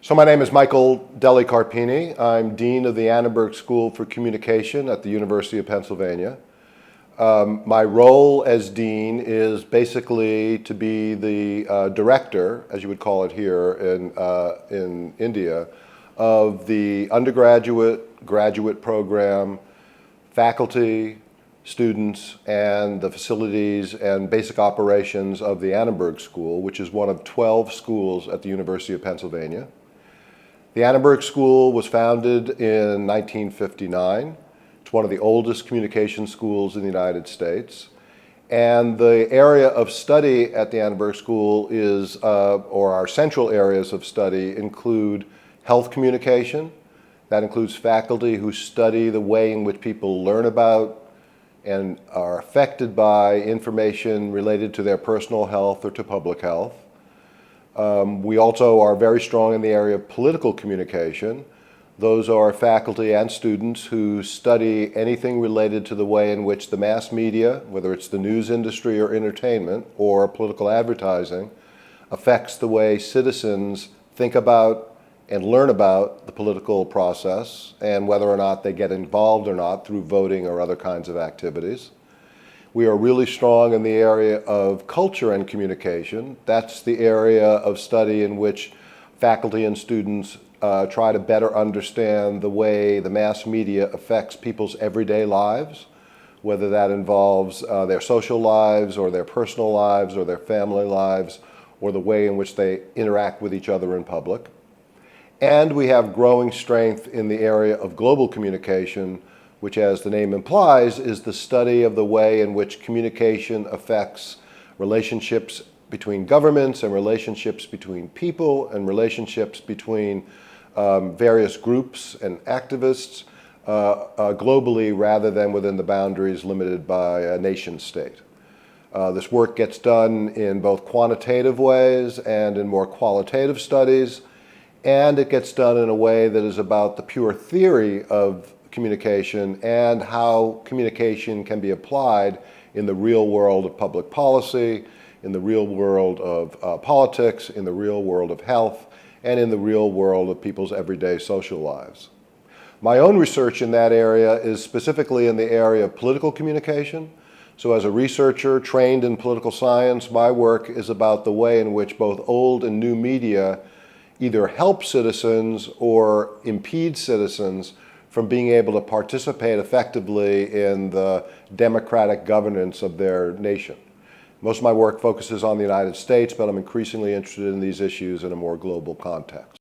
So my name is Michael Delli Carpini. I'm Dean of the Annenberg School for Communication at the University of Pennsylvania. My role as Dean is basically to be the director, as you would call it here in India, of the undergraduate, graduate program, faculty, students, and the facilities and basic operations of the Annenberg School, which is one of 12 schools at the University of Pennsylvania. The Annenberg School was founded in 1959. It's one of the oldest communication schools in the United States. And the area of study at the Annenberg School is, or our central areas of study include health communication. That includes faculty who study the way in which people learn about and are affected by information related to their personal health or to public health. We also are very strong in the area of political communication. Those are faculty and students who study anything related to the way in which the mass media, whether it's the news industry or entertainment or political advertising, affects the way citizens think about and learn about the political process and whether or not they get involved or not through voting or other kinds of activities. We are really strong in the area of culture and communication. That's the area of study in which faculty and students try to better understand the way the mass media affects people's everyday lives, whether that involves their social lives or their personal lives or their family lives or the way in which they interact with each other in public. And we have growing strength in the area of global communication, which, as the name implies, is the study of the way in which communication affects relationships between governments and relationships between people and relationships between various groups and activists globally rather than within the boundaries limited by a nation state. This work gets done in both quantitative ways and in more qualitative studies, and it gets done in a way that is about the pure theory of communication and how communication can be applied in the real world of public policy, in the real world of politics, in the real world of health, and in the real world of people's everyday social lives. My own research in that area is specifically in the area of political communication. So as a researcher trained in political science, my work is about the way in which both old and new media either help citizens or impede citizens from being able to participate effectively in the democratic governance of their nation. Most of my work focuses on the United States, but I'm increasingly interested in these issues in a more global context.